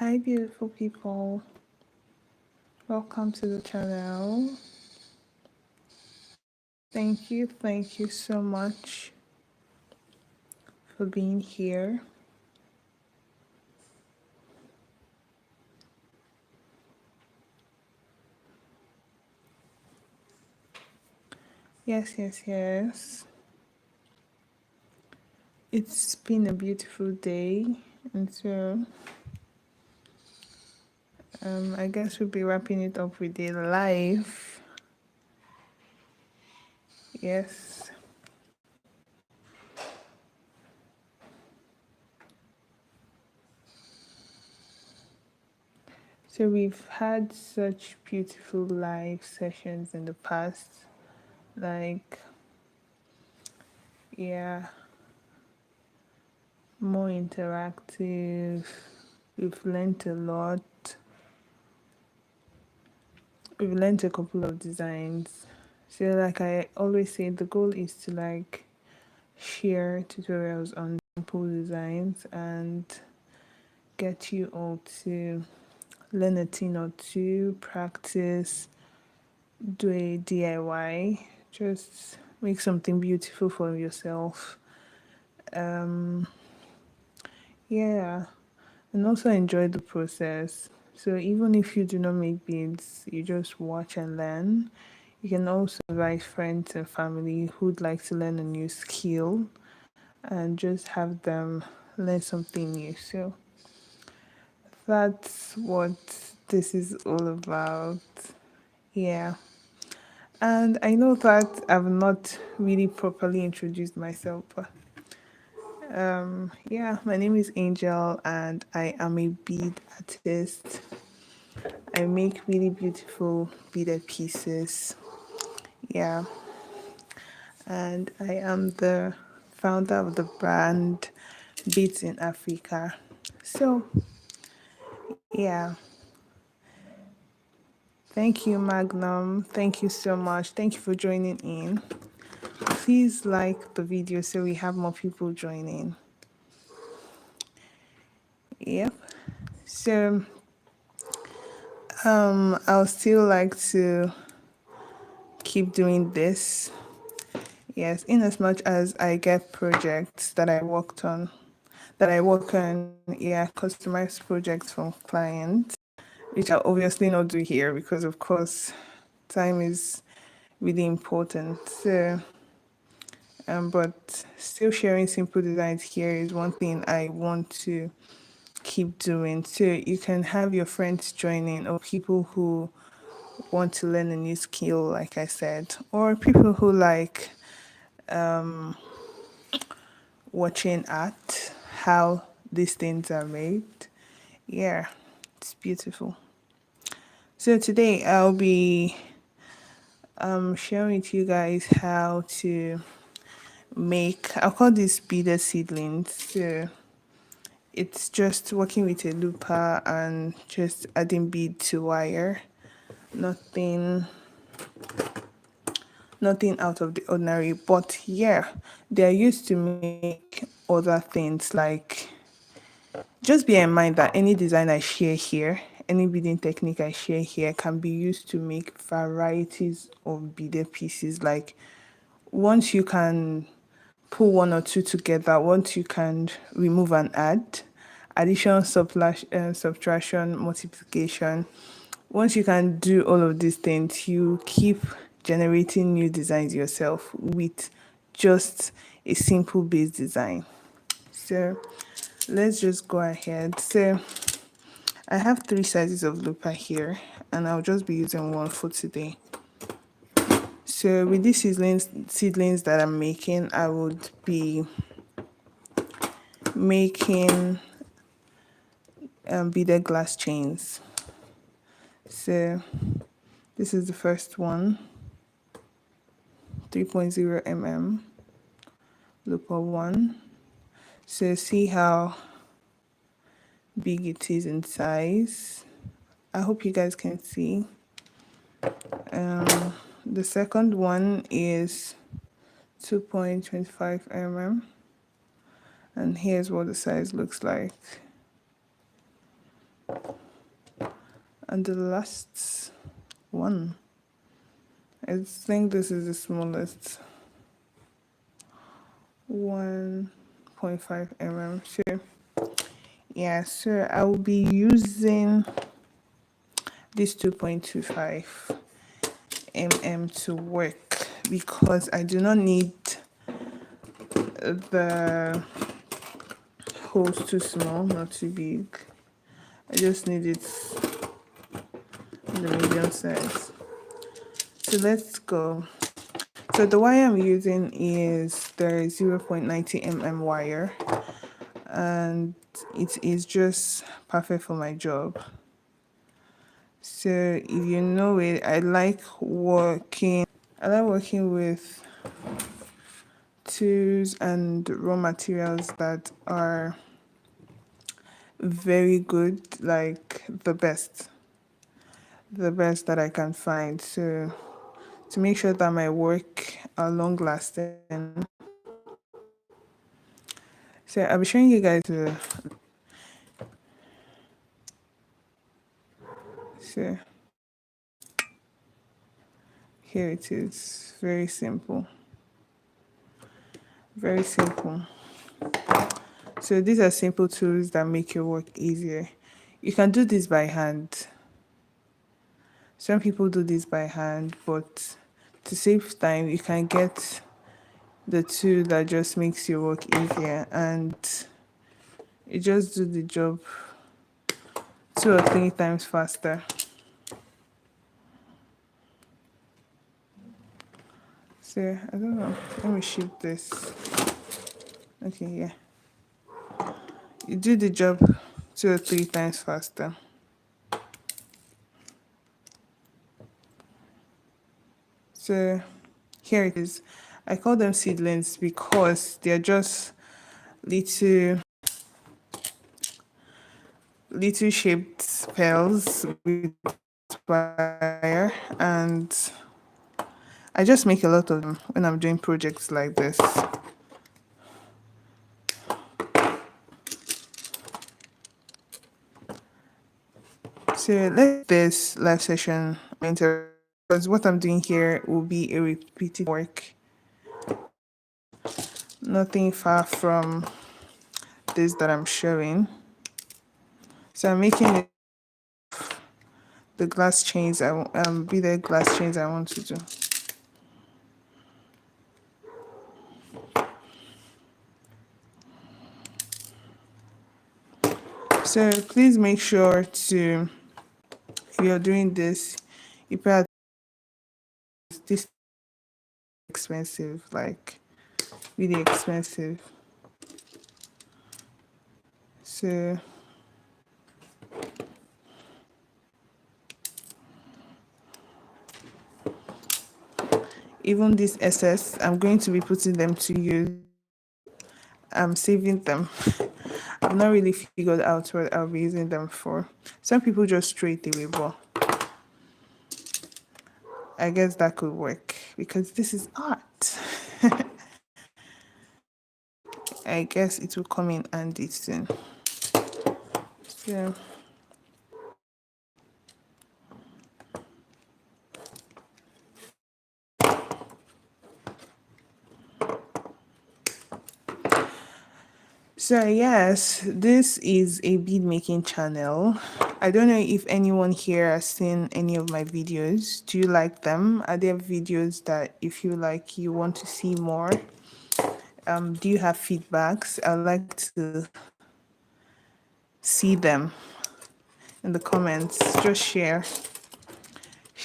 Hi, beautiful people. Welcome to the channel. Thank you so much for being here. Yes. It's been a beautiful day, and so I guess we'll be wrapping it up with a live. Yes. So we've had such beautiful live sessions in the past. Like, yeah, more interactive. We've learned a lot. We've learned a couple of designs. So like I always say, the goal is to like share tutorials on simple designs and get you all to learn a thing or two, practice, do a DIY, just make something beautiful for yourself. Um, yeah, and also enjoy the process. So even if you do not make beads, you just watch and learn. You can also invite friends and family who'd like to learn a new skill and just have them learn something new. So that's what this is all about. Yeah. And I know that I've not really properly introduced myself, but yeah, my name is Angel and I am a bead artist. I make really beautiful beaded pieces. Yeah. And I am the founder of the brand Beads in Africa. So, yeah, thank you, Magnum. Thank you so much. Thank you for joining in. Please like the video so we have more people joining. Yep. So, I'll still like to keep doing this. Yes, in as much as I get projects that I worked on, that I work on, yeah, customized projects from clients, which I'll obviously not do here because, of course, time is really important. So, but still sharing simple designs here is one thing I want to keep doing. So you can have your friends joining or people who want to learn a new skill, like I said, or people who like watching art, how these things are made. Yeah, it's beautiful. So today I'll be sharing with you guys how to make, I'll call this beaded seedlings. So it's just working with a looper and just adding bead to wire. Nothing nothing out of the ordinary. But yeah, they're used to make other things like, just bear in mind that any design I share here, any beading technique I share here can be used to make varieties of beaded pieces. Like once you can pull one or two together, once you can remove and add, addition, subtraction, multiplication, once you can do all of these things, you keep generating new designs yourself with just a simple base design. So let's just go ahead. So I have three sizes of looper here and I'll just be using one for today. So with these seedlings that I'm making, I would be making beaded glass chains. So this is the first one, 3.0 mm looper one. So see how big it is in size. I hope you guys can see. The second one is 2.25 mm, and here's what the size looks like. And the last one, I think this is the smallest, 1.5 mm. So yeah, so I will be using this 2.25 mm to work because I do not need the holes too small, not too big. I just need it in the medium size. So let's go. So the wire I'm using is the 0.90 mm wire, and it is just perfect for my job. So if you know it, I like working with tools and raw materials that are very good, like the best that I can find. So to make sure that my work are long lasting. So I'll be showing you guys so here it is. Very simple. Very simple. So these are simple tools that make your work easier. You can do this by hand. Some people do this by hand, but to save time, you can get the tool that just makes your work easier, and it just do the job 2 or 3 times faster. So I don't know. Let me shift this. Okay, yeah. You do the job 2 or 3 times faster. So here it is. I call them seedlings because they're just little little shaped pearls with wire, and I just make a lot of them when I'm doing projects like this. So let this live session because what I'm doing here will be a repeated work, nothing far from this that I'm showing. So I'm making the glass chains be the glass chains I want to do. So please make sure to, if you're doing this, you pay this expensive, like really expensive. So even this SS, I'm going to be putting them to use. I'm saving them. I've not really figured out what I'll be using them for. Some people just straight away, but I guess that could work because this is art. I guess it will come in handy soon. So So yes, this is a bead making channel. I don't know if anyone here has seen any of my videos. Do you like them? Are there videos that if you like you want to see more? Do you have feedbacks? I'd like to see them in the comments. Just share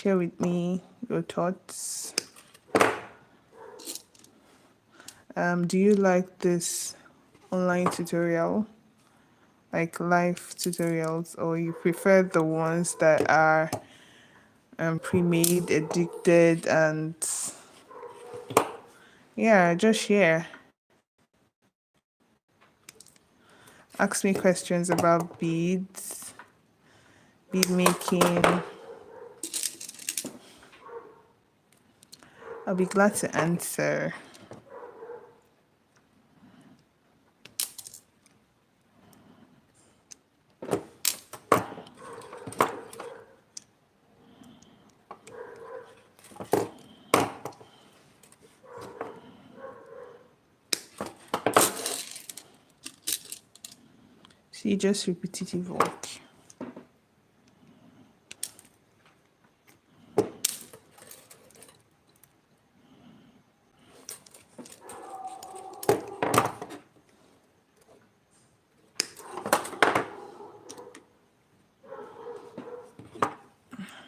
with me your thoughts. Do you like this online tutorial, like live tutorials, or you prefer the ones that are pre-made, edited, and yeah, just share. Ask me questions about beads, bead making. I'll be glad to answer. See, just repetitive work.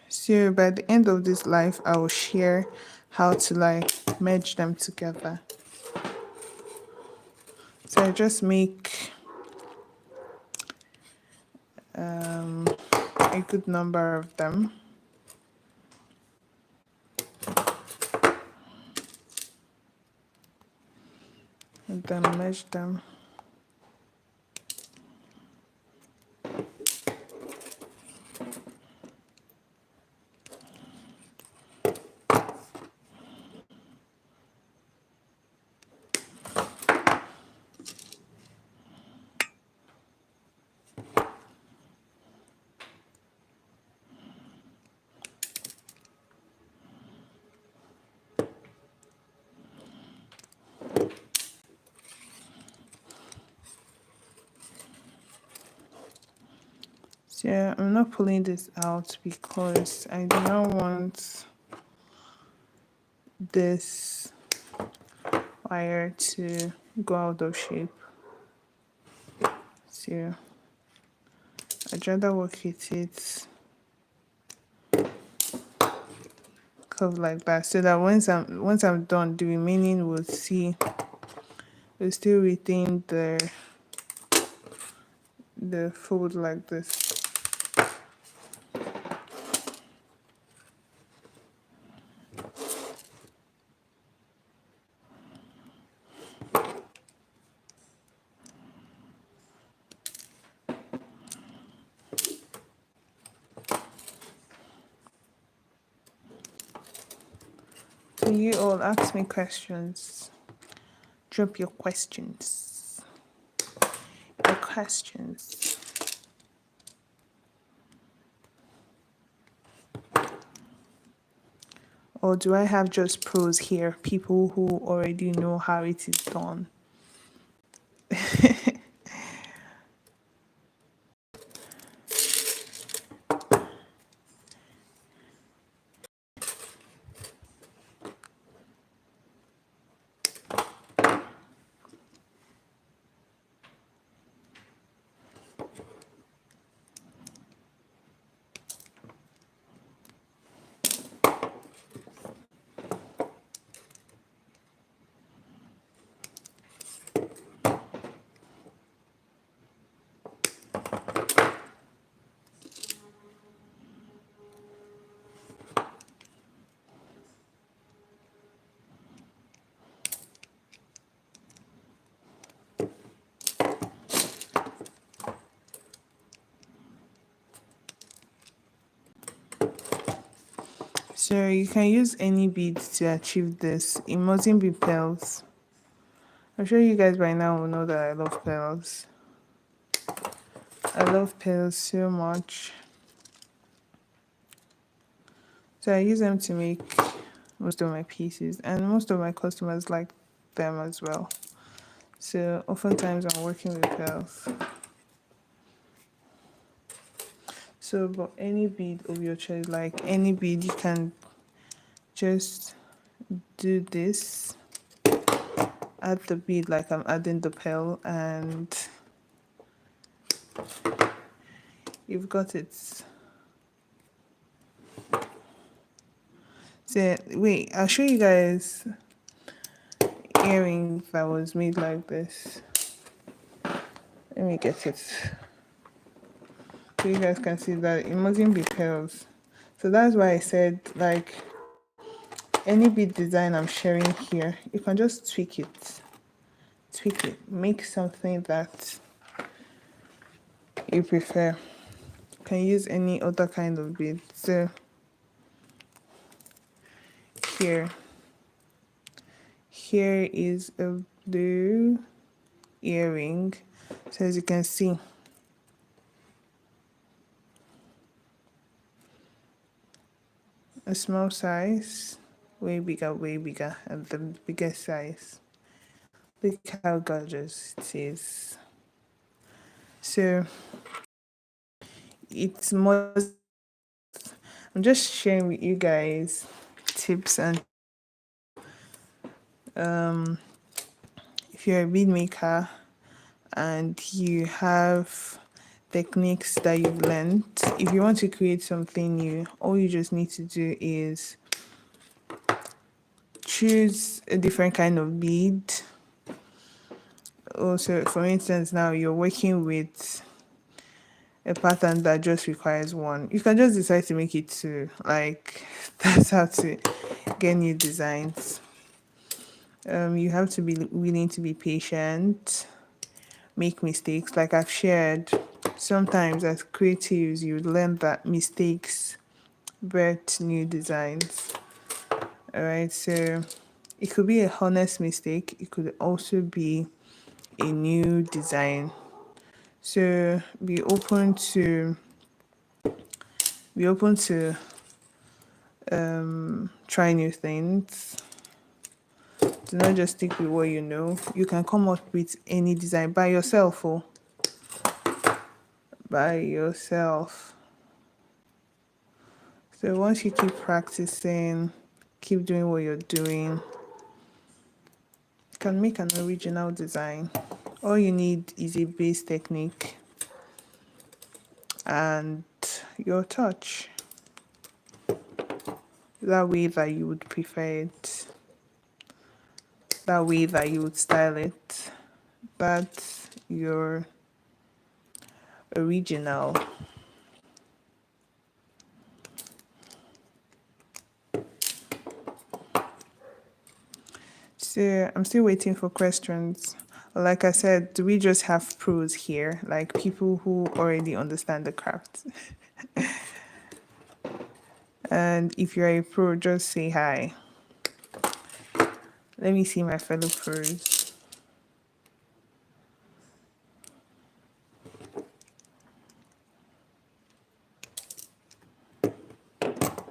So by the end of this live, I will share how to like merge them together. So I just make a good number of them. And then merge them. So I'm not pulling this out because I do not want this wire to go out of shape. So I'd rather work with it curved like that, so that once I'm done, the remaining will still retain the fold like this. So you all ask me questions. Drop your questions. Your questions. Or do I have just pros here? People who already know how it is done. So you can use any bead to achieve this. It mustn't be pearls. I'm sure you guys by now will know that I love pearls. I love pearls so much. So I use them to make most of my pieces, and most of my customers like them as well. So oftentimes I'm working with pearls. So but any bead of your choice, like any bead, you can just do this, add the bead like I'm adding the pearl, and you've got it. So wait, I'll show you guys earring that was made like this. Let me get it so you guys can see that it mustn't be pearls. So that's why I said, like, any bead design I'm sharing here, you can just tweak it, make something that you prefer. You can use any other kind of bead. So here is a blue earring. So as you can see, a small size, way bigger, and the biggest size. Look how gorgeous it is. So it's more, I'm just sharing with you guys tips and if you're a bead maker and you have techniques that you've learned, if you want to create something new, all you just need to do is choose a different kind of bead. Also, for instance, now you're working with a pattern that just requires one. You can just decide to make it two. Like that's how to get new designs. You have to be willing to be patient, make mistakes. Like I've shared, sometimes as creatives, you learn that mistakes birth new designs. All right, so it could be a honest mistake. It could also be a new design. So be open to try new things. Do not just stick with what you know. You can come up with any design by yourself, or by yourself. So once you keep practicing, keep doing what you're doing, you can make an original design. All you need is a base technique and your touch. That way that you would prefer it, that way that you would style it. That's your original. So I'm still waiting for questions. Like I said, do we just have pros here, like people who already understand the craft? And if you're a pro, just say hi. Let me see my fellow pros.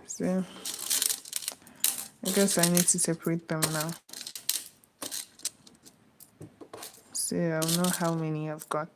So I guess I need to separate them now. So I'll know how many I've got.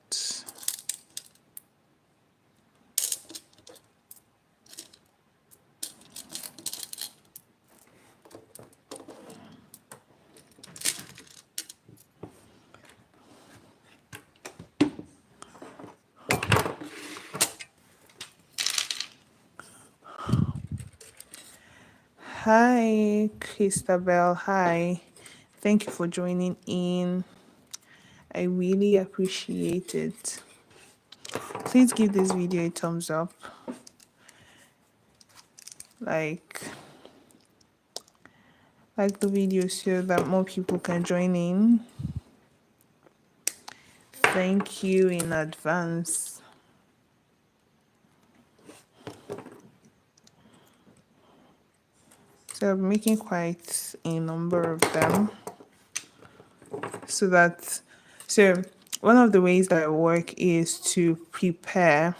Hi, Christabel. Hi. Thank you for joining in. I really appreciate it. Please give this video a thumbs up. Like the video so that more people can join in. Thank you in advance. So I'm making quite a number of them so that, so one of the ways that I work is to prepare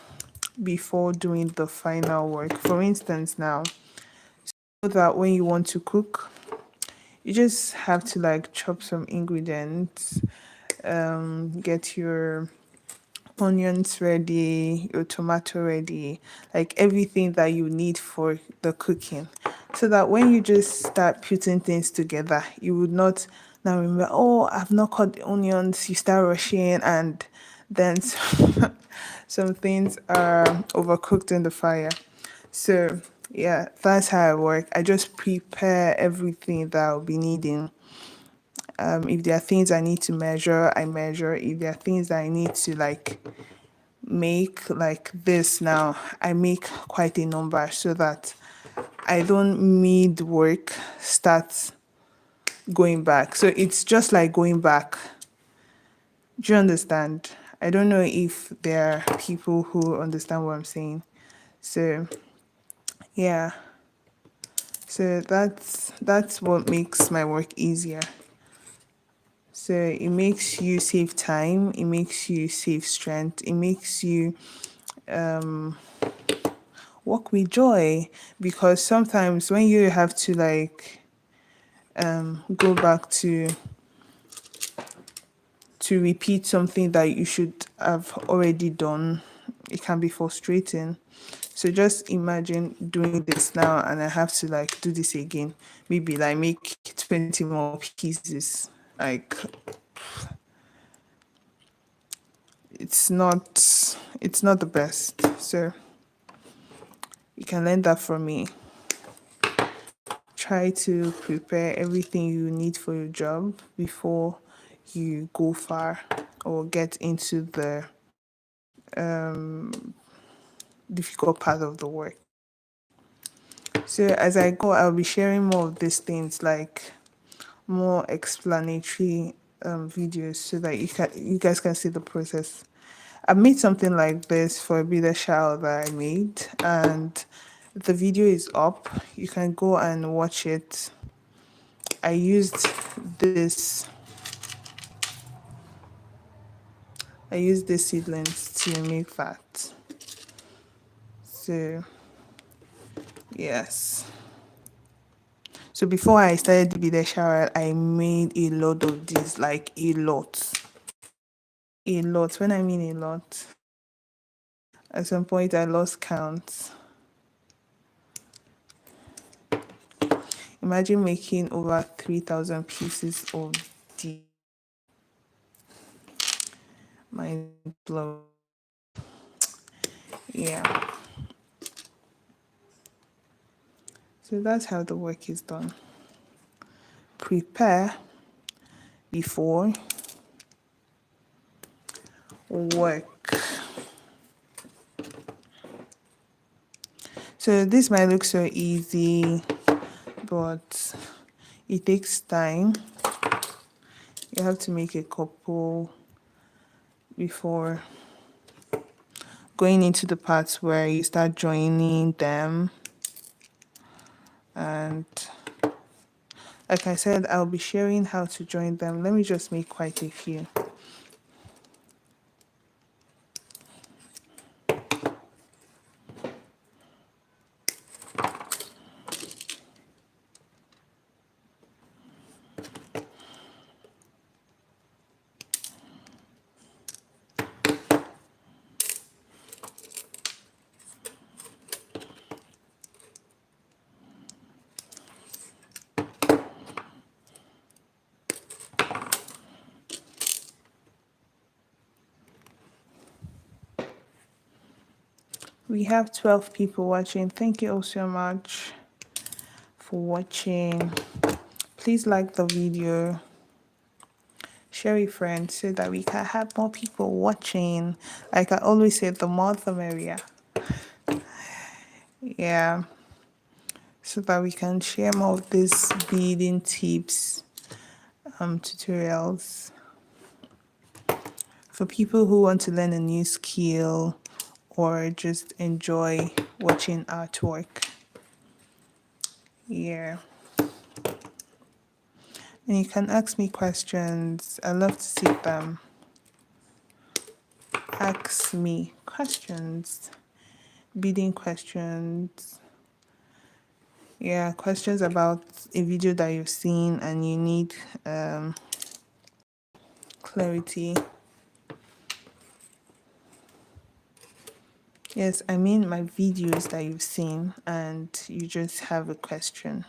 before doing the final work. For instance, now, so that when you want to cook, you just have to like chop some ingredients, get your onions ready, your tomato ready, like everything that you need for the cooking. So that when you just start putting things together, you would not now remember, oh, I've not cut the onions. You start rushing, and then some things are overcooked in the fire. So yeah, that's how I work. I just prepare everything that I'll be needing. If there are things I need to measure, I measure. If there are things that I need to like make like this now, I make quite a number so that I don't mid work start going back. So it's just like going back. Do you understand? I don't know if there are people who understand what I'm saying. So yeah. So that's what makes my work easier. So it makes you save time, it makes you save strength, it makes you work with joy, because sometimes when you have to like go back to repeat something that you should I've already done, it can be frustrating. So just imagine doing this now and I have to like do this again. Maybe like make 20 more pieces. Like it's not the best. So you can learn that from me. Try to prepare everything you need for your job before you go far or get into the difficult part of the work. So as I go, I'll be sharing more of these things, like more explanatory videos, so that you guys can see the process. I made something like this for a bidder shower that I made, and the video is up. You can go and watch it. I used this. I used these seedlings to make that. So yes. So before I started the bidder shower, I made a lot of these, like a lot. A lot. When I mean a lot, at some point I lost count. Imagine making over 3,000 pieces of the mind blow. Yeah. So that's how the work is done. Prepare before work. So this might look so easy, but it takes time. You have to make a couple before going into the parts where you start joining them. And like I said, I'll be sharing how to join them. Let me just make quite a few. We have 12 people watching. Thank you all so much for watching. Please like the video, share with friends so that we can have more people watching. Like I always say, the more the merrier. Yeah, so that we can share more of these beading tips, tutorials for people who want to learn a new skill or just enjoy watching artwork. Yeah. And you can ask me questions. I love to see them. Ask me questions. Bidding questions. Yeah, questions about a video that you've seen and you need clarity. Yes, I mean my videos that you've seen and you just have a question.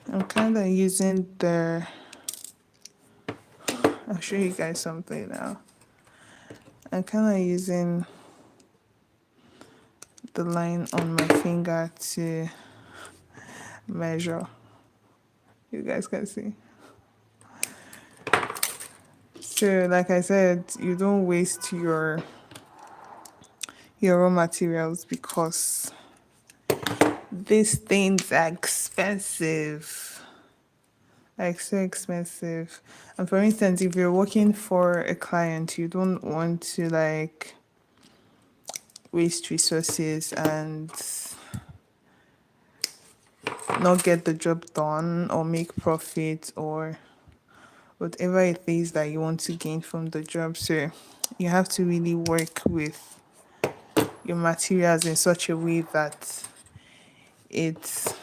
I'm kind of using I'll show you guys something now. I'm kind of using the line on my finger to measure. You guys can see. So like I said, you don't waste your raw materials because these things are expensive. Like so expensive. And for instance, if you're working for a client, you don't want to like waste resources and not get the job done or make profit or whatever it is that you want to gain from the job. So you have to really work with your materials in such a way that it's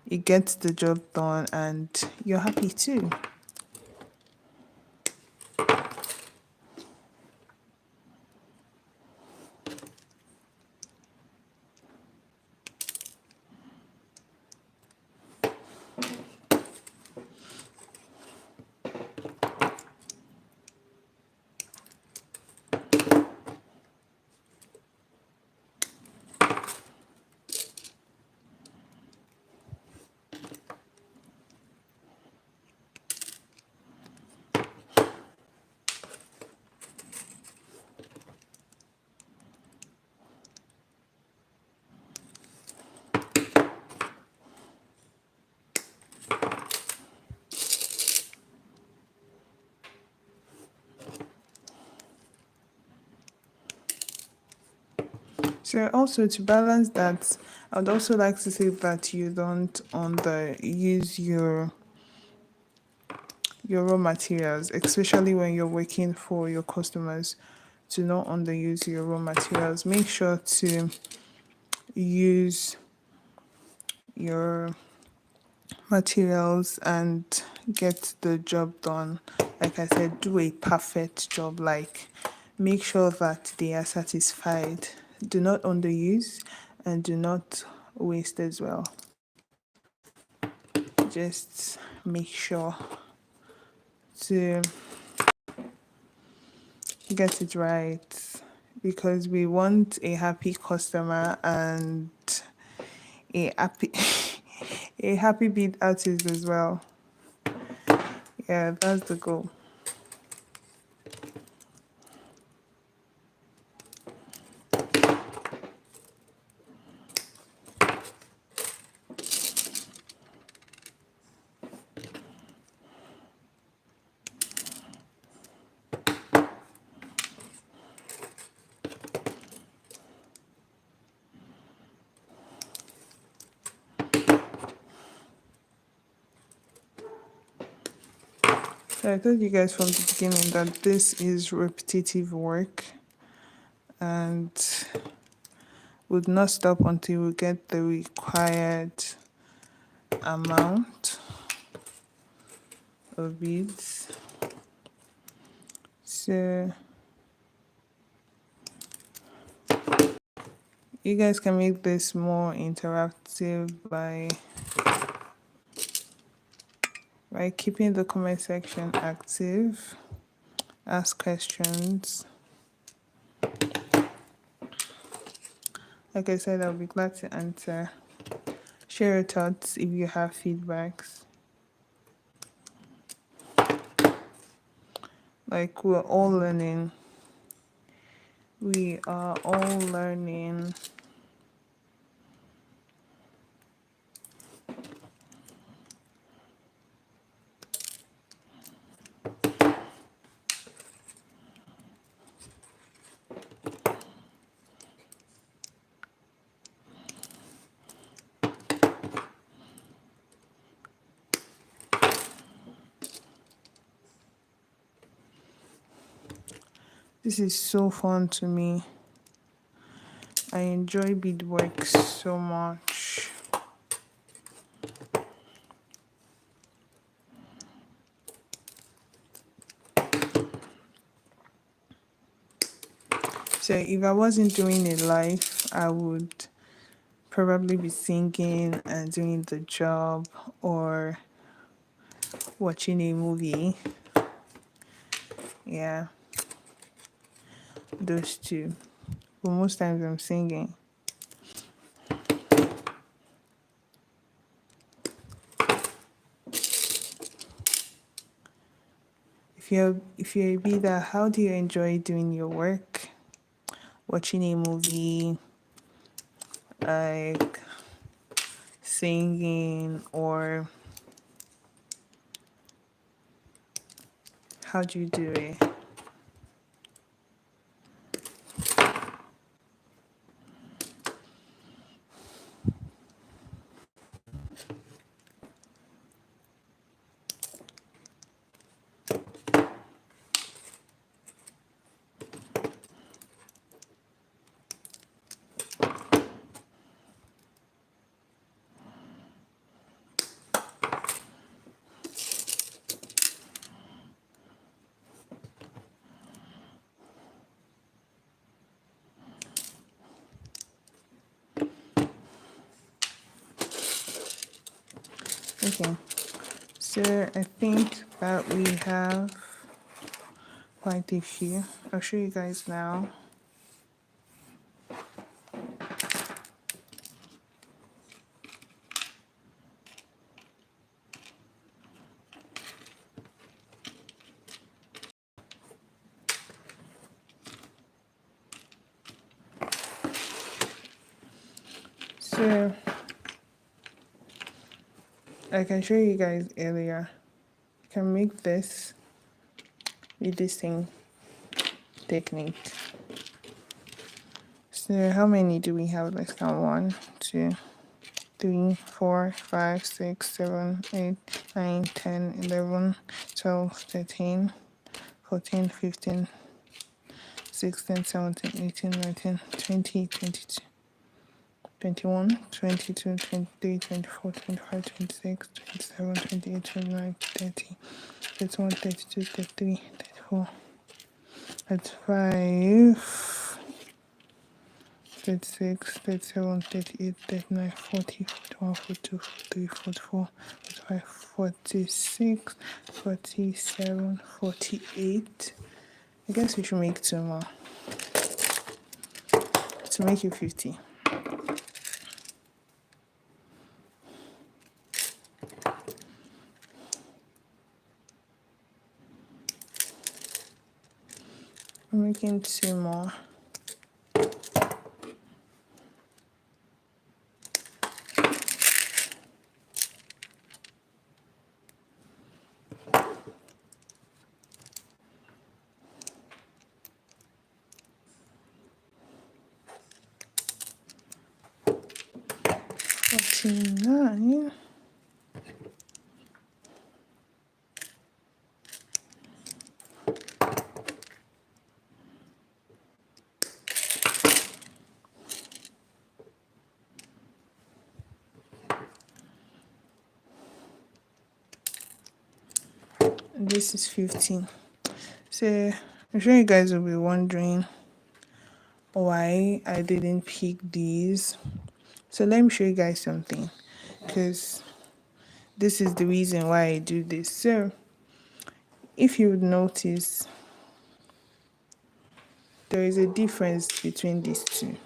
it gets the job done and you're happy too. So also to balance that, I would also like to say that you don't underuse your raw materials, especially when you're working for your customers. To not underuse your raw materials. Make sure to use your materials and get the job done. Like I said, do a perfect job. Like make sure that they are satisfied. Do not underuse and do not waste as well. Just make sure to get it right because we want a happy customer and a happy a happy bead artist as well. Yeah, that's the goal. So I told you guys from the beginning that this is repetitive work and would not stop until we get the required amount of beads. So you guys can make this more interactive by keeping the comment section active, ask questions. Like I said, I'll be glad to answer. Share your thoughts if you have feedbacks. Like we're all learning. We are all learning. This is so fun to me. I enjoy beadwork so much. So if I wasn't doing it live, I would probably be singing and doing the job or watching a movie. Yeah, those two. But most times I'm singing. If you're a beader, how do you enjoy doing your work? Watching a movie, like singing, or how do you do it? Okay, so I think that we have quite a few. I'll show you guys now. So I can show you guys earlier. You can make this with this thing technique. So how many do we have? Let's count. 1, 2, 3, 4, 5, 6, 7, 8, 9, 10, 11, 12, 13, 14, 15, 16, 17, 18, 19, 20, 22. 21, 22, 23, 24, 25, 26, 27, 28, 29, 30, 31, 32, 33, 34, 35, 36, 37, 38, 39, 40, 41, 42, 43, 44, 45, 46, 47, 48. I guess we should make two more to make it 50. I'm making two more. Nine. This is 15. So I'm sure you guys will be wondering why I didn't pick these. So let me show you guys something, because this is the reason why I do this. So if you would notice, there is a difference between these two.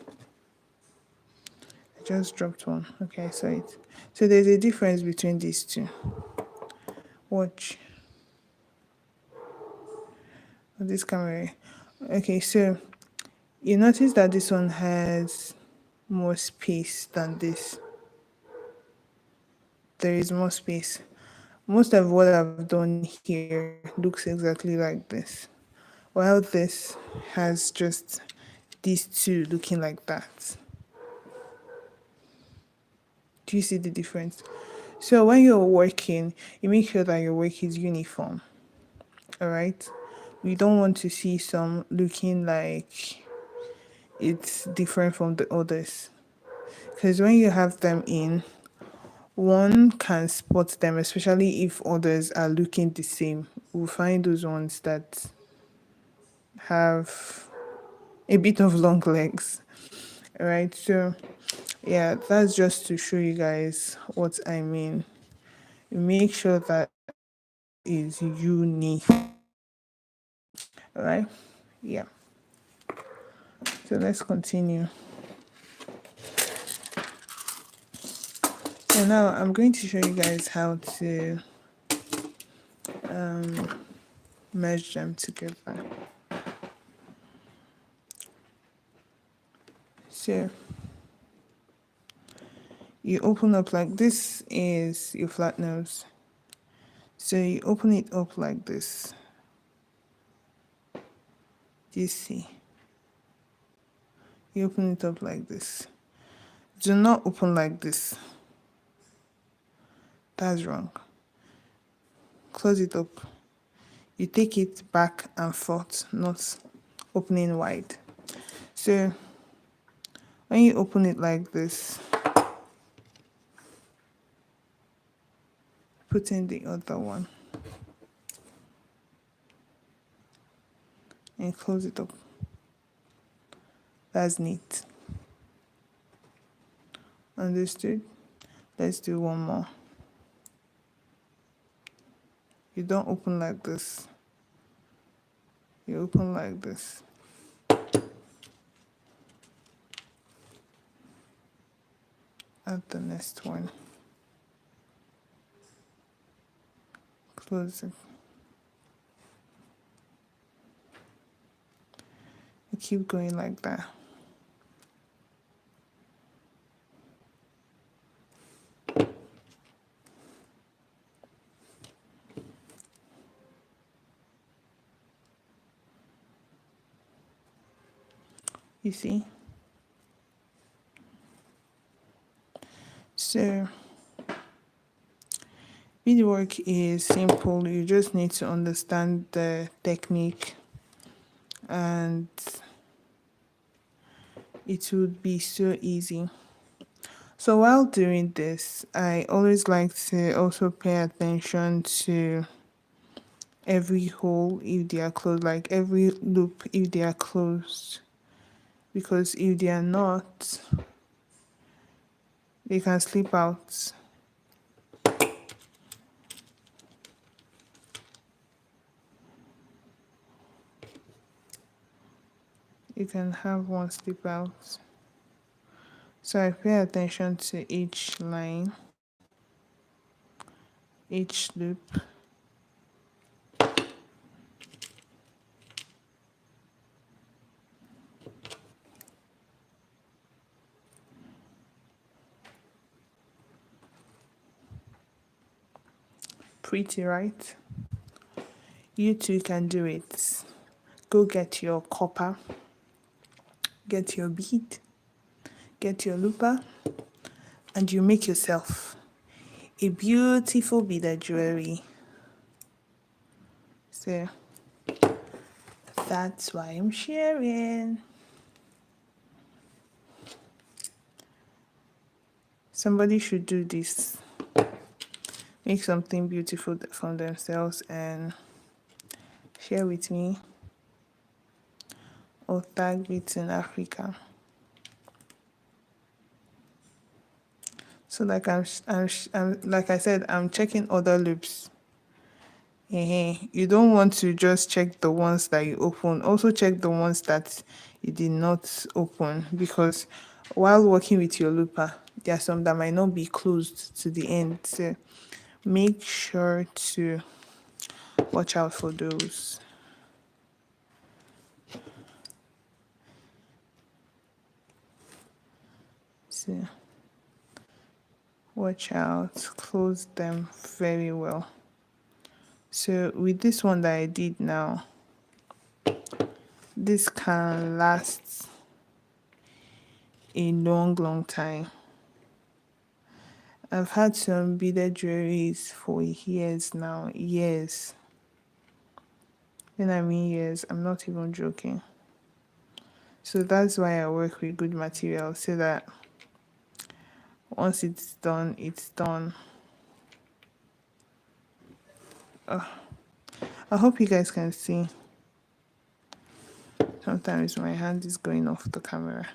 I just dropped one. Okay, I saw it. So there's a difference between these two. Watch. This camera. Okay, so you notice that this one has more space than this. There is more space. Most of what I've done here looks exactly like this, while this has just these two looking like that. Do you see the difference? So when you're working, you make sure that your work is uniform. All right? We don't want to see some looking like it's different from the others. Because when you have them in, one can spot them, especially if others are looking the same. We'll find those ones that have a bit of long legs. All right, so yeah, that's just to show you guys what I mean. Make sure that is unique. All right, yeah. So let's continue. So now I'm going to show you guys how to merge them together. So you open up like this is your flat nose. So you open it up like this. Do you see? You open it up like this. Do not open like this. That's wrong. Close it up. You take it back and forth, not opening wide. So when you open it like this, put in the other one and close it up. That's neat. Understood? Let's do one more. You don't open like this. You open like this. Add the next one. Close it. You keep going like that. You see? So beadwork is simple. You just need to understand the technique, and it would be so easy. So while doing this, I always like to also pay attention to every hole if they are closed, like every loop if they are closed. Because if they are not, they can slip out. You can have one slip out. So I pay attention to each line, each loop. Pretty, right? You too can do it. Go get your copper, get your bead, get your looper, and you make yourself a beautiful beaded jewelry. So that's why I'm sharing. Somebody should do this. Make something beautiful from themselves and share with me, or tag Beats in Africa. So like I said, I'm checking other loops. You don't want to just check the ones that you open. Also check the ones that you did not open, because while working with your looper, there are some that might not be closed to the end. So make sure to watch out for those. So watch out, close them very well. So with this one that I did now, this can last a long time. I've had some beaded jewelries for years now, years. When I mean years, I'm not even joking. So that's why I work with good material, so that once it's done, it's done. I hope you guys can see. Sometimes my hand is going off the camera.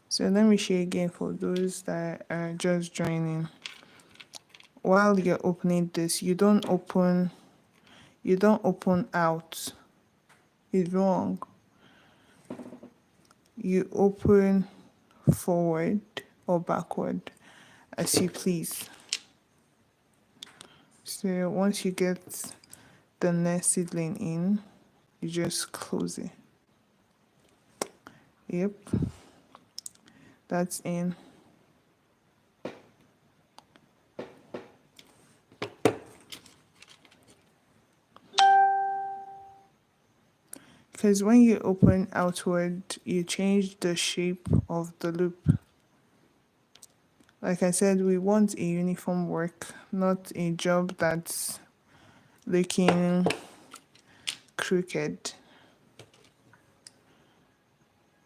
So let me share again for those that are just joining. While you're opening this, you don't open out. It's wrong. You open forward or backward as you please. So once you get the next seedling in, you just close it. Yep, that's in. Because when you open outward, you change the shape of the loop. Like I said, we want a uniform work, not a job that's looking crooked.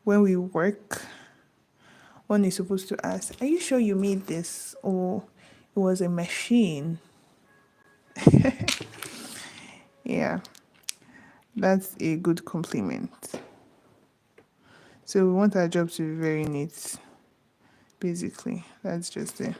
When we work, one is supposed to ask, "Are you sure you made this, or it was a machine?" Yeah, that's a good compliment. So we want our job to be very neat, basically. That's just it.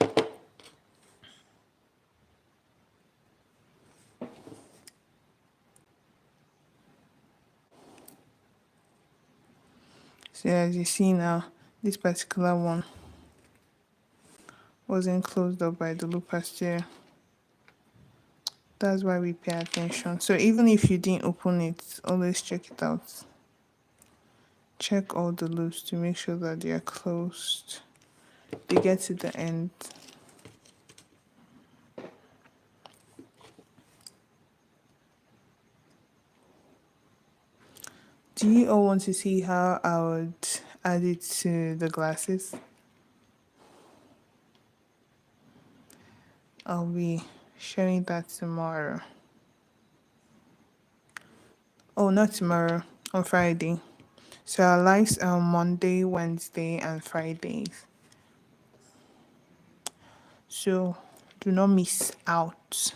So as you see now, this particular one wasn't closed up by the loop steer. That's why we pay attention. So even if you didn't open it, always check it out. Check all the loops to make sure that they are closed. They get to the end. Do you all want to see how I would add it to the glasses? I'll be sharing that tomorrow. Oh, not tomorrow, on Friday. So our lives are on Monday, Wednesday, and Fridays. So do not miss out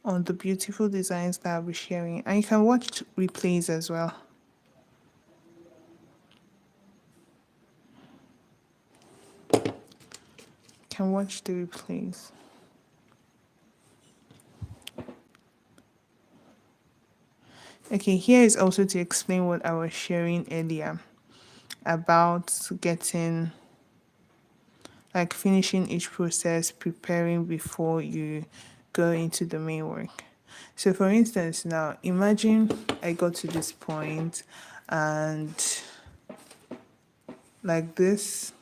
on the beautiful designs that I'll be sharing. And you can watch replays as well. You can watch the replays. Okay, here is also to explain what I was sharing earlier about getting, like finishing each process, preparing before you go into the main work. So for instance, now imagine I got to this point and like this,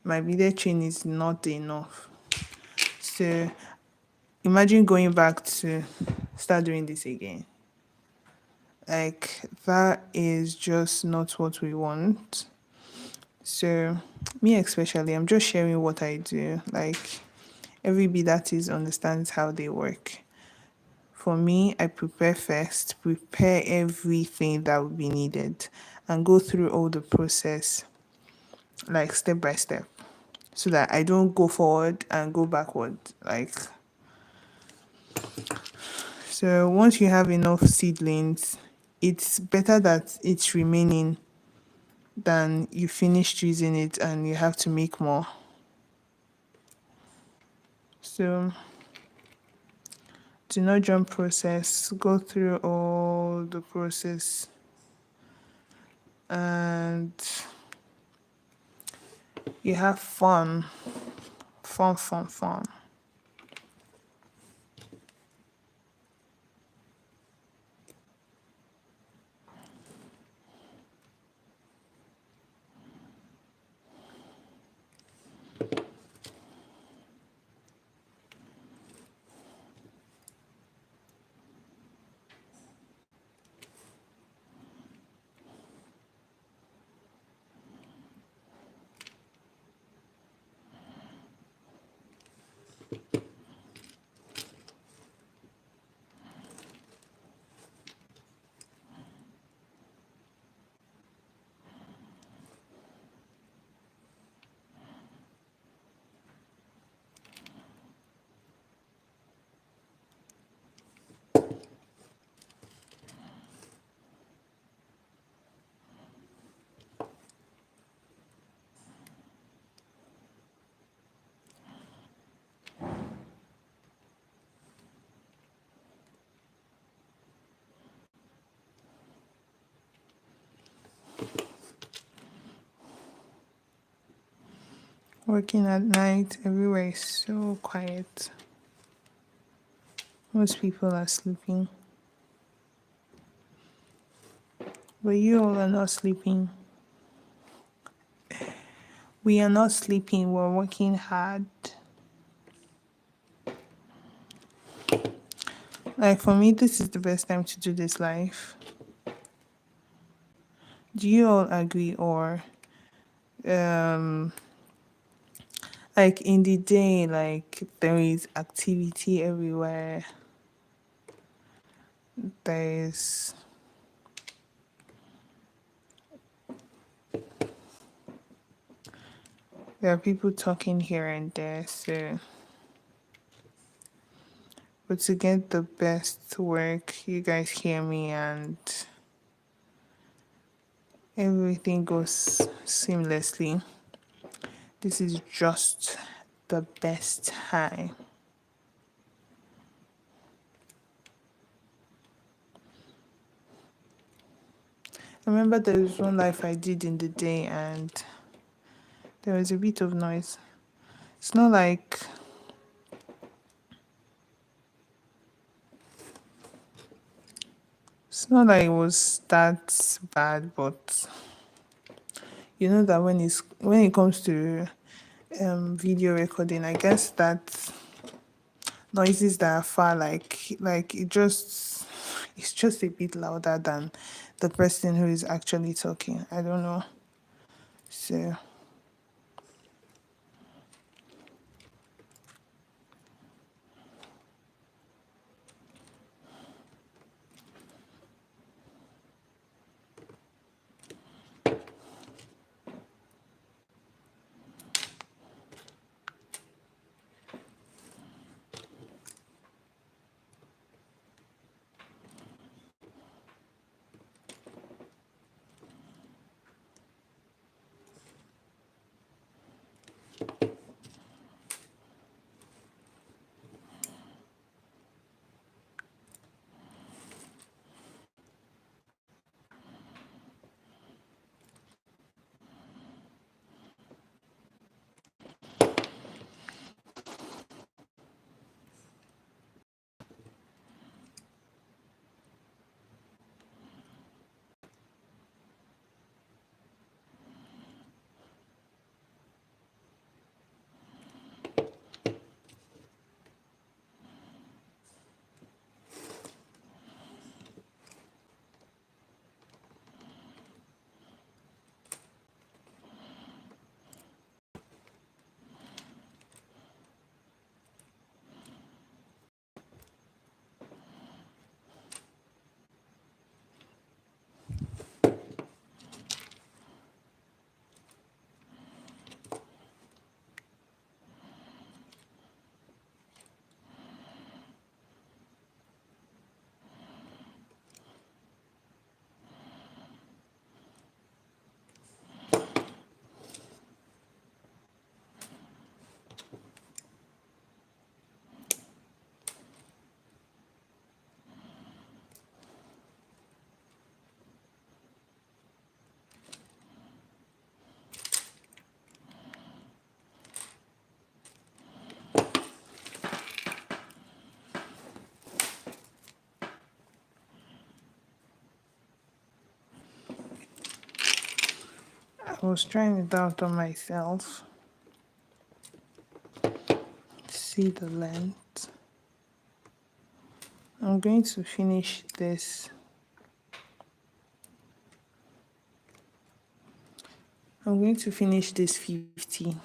my media chain is not enough. So imagine going back to start doing this again. Like that is just not what we want. So me especially, I'm just sharing what I do. Like every bit artist understands how they work. For me, I prepare first, prepare everything that would be needed, and go through all the process, like step by step, so that I don't go forward and go backward. Like, so once you have enough seedlings, it's better that it's remaining than you finished using it and you have to make more. So do not jump process, go through all the process and you have fun. Fun, fun, fun. Working at night, everywhere is so quiet. Most people are sleeping. But you all are not sleeping. We are not sleeping, we're working hard. Like for me, this is the best time to do this live. Do you all agree? Or um like in the day, like there is activity everywhere. There's There are people talking here and there, so but to get the best work, you guys hear me and everything goes seamlessly. This is just the best time. I remember there was one life I did in the day and there was a bit of noise. It's not like it was that bad, but you know that when it comes to video recording, I guess that noises that are far, like it's just a bit louder than the person who is actually talking. I don't know. So I was trying it out on myself. See the length. I'm going to finish this. I'm going to finish this 50.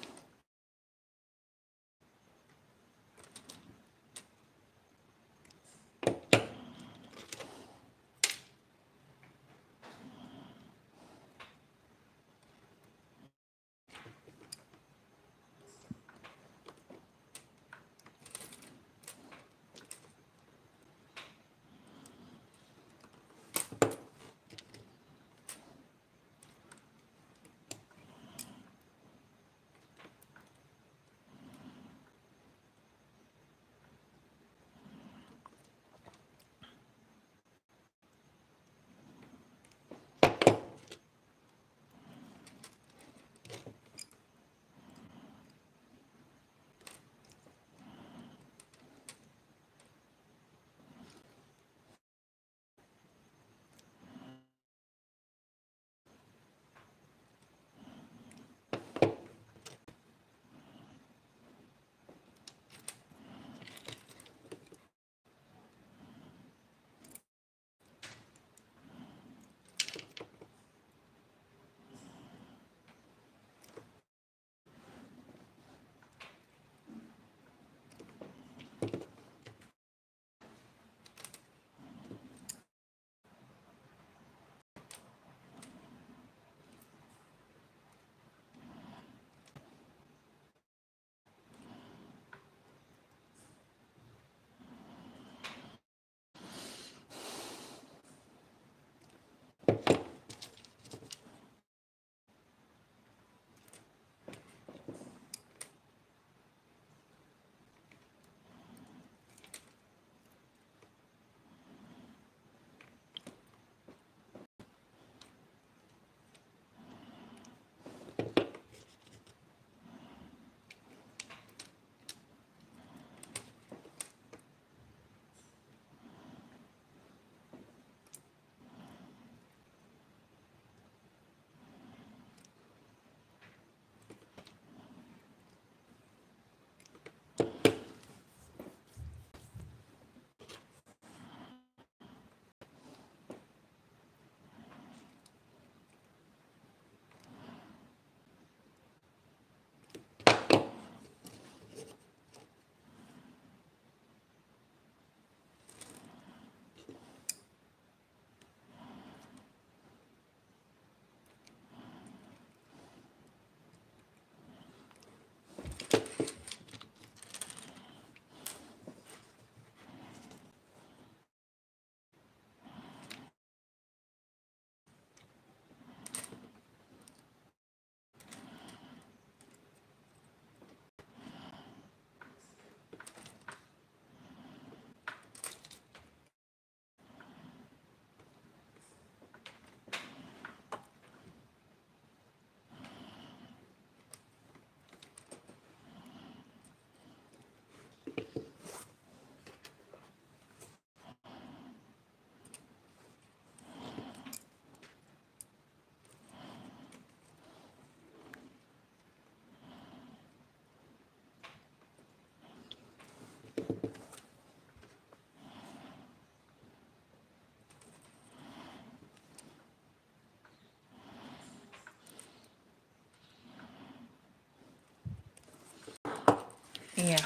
Yeah.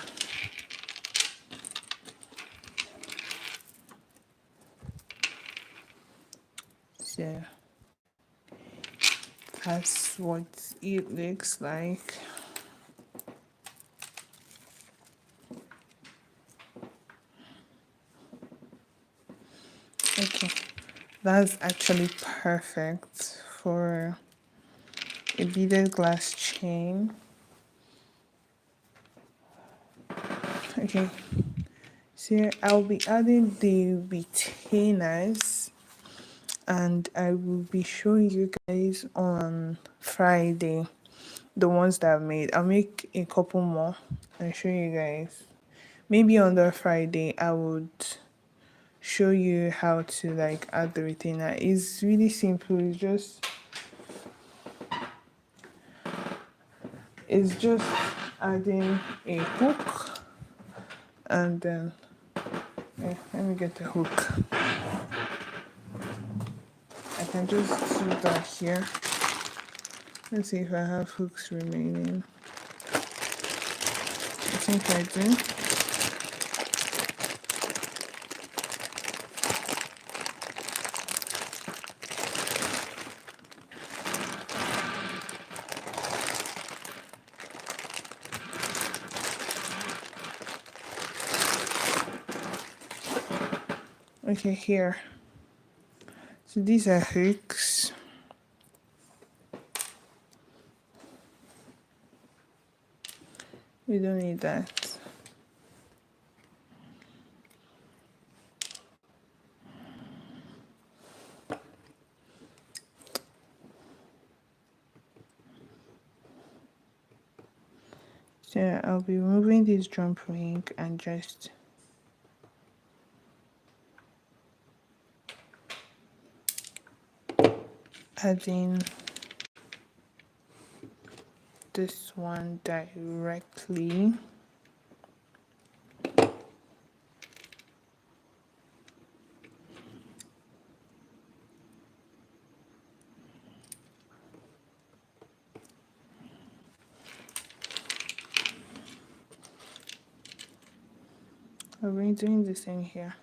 So that's what it looks like. Okay, that's actually perfect for a beaded glass chain. Okay, so I'll be adding the retainers and I will be showing you guys on Friday the ones that I've made. I'll make a couple more and show you guys. Maybe on the Friday I would show you how to like add the retainer. It's really simple. It's just adding a hook and then let me get the hook. I can just do that here. Let's see if I have hooks remaining. I think I do. Okay, here. So these are hooks. We don't need that. So I'll be removing this jump ring and just adding this one directly. I'll be doing the same here.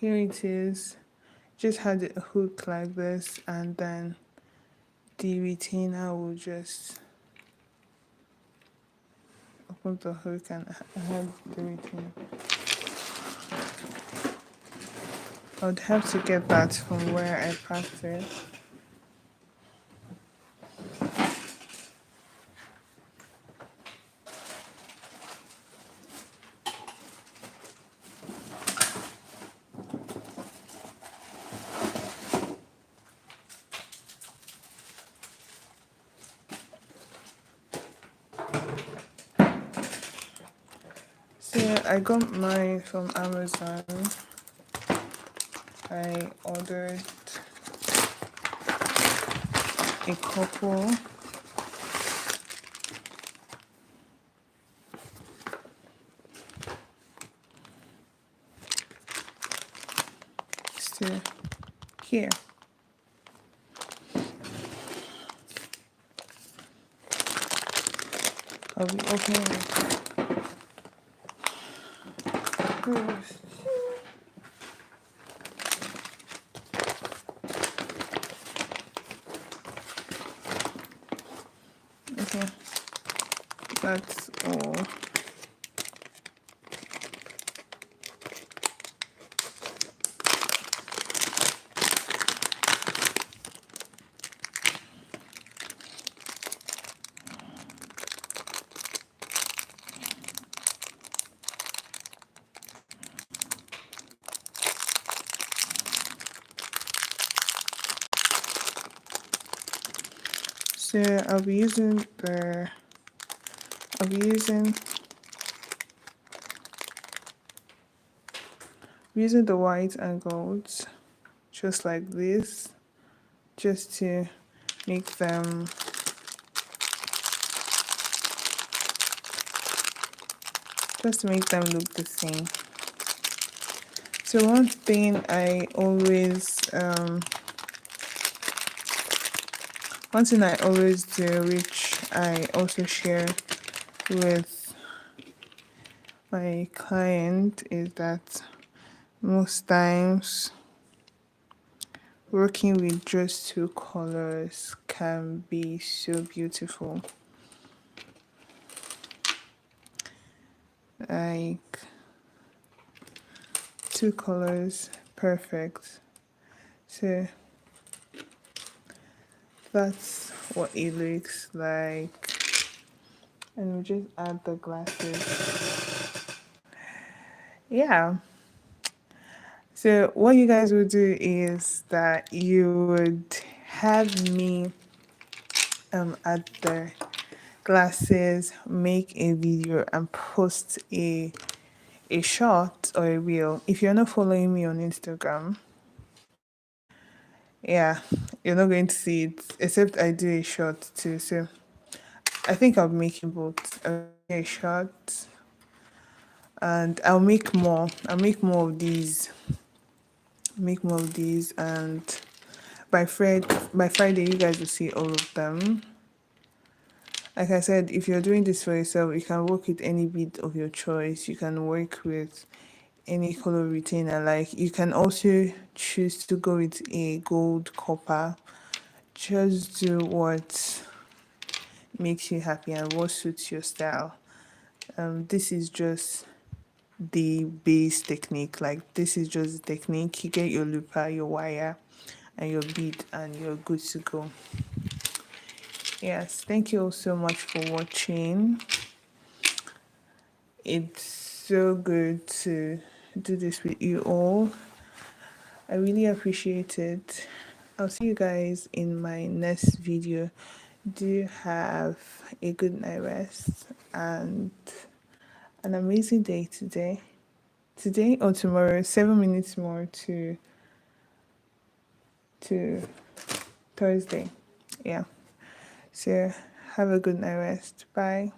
Here it is. Just had a hook like this and then the retainer will just open the hook and I have the retainer. I would have to get that from where I packed it. So I got mine from Amazon. I ordered a couple. So here. I'll be opening it first. Okay, that's all. So I'll be using the I'll be using the white and gold just like this, just to make them look the same. So one thing I always do, which I also share with my client, is that most times working with just two colors can be so beautiful. Like two colors, perfect. So that's what it looks like. And we just add the glasses. Yeah. So what you guys would do is that you would have me add the glasses, make a video and post a short or a reel. If you're not following me on Instagram, yeah, you're not going to see it, except I do a short too. So I think I'll be making both. I'll make a short and I'll make more. I'll make more of these. Make more of these, and by Friday you guys will see all of them. Like I said, if you're doing this for yourself, you can work with any bead of your choice. You can work with any color retainer. Like you can also choose to go with a gold copper. Just do what makes you happy and what suits your style. This is just the base technique. Like this is just the technique. You get your looper, your wire, and your bead, and you're good to go. Yes, thank you all so much for watching. It's so good to do this with you all. I really appreciate it. I'll see you guys in my next video. Do have a good night rest and an amazing day today. Today or tomorrow, 7 minutes more to Thursday. Yeah. So have a good night rest. Bye.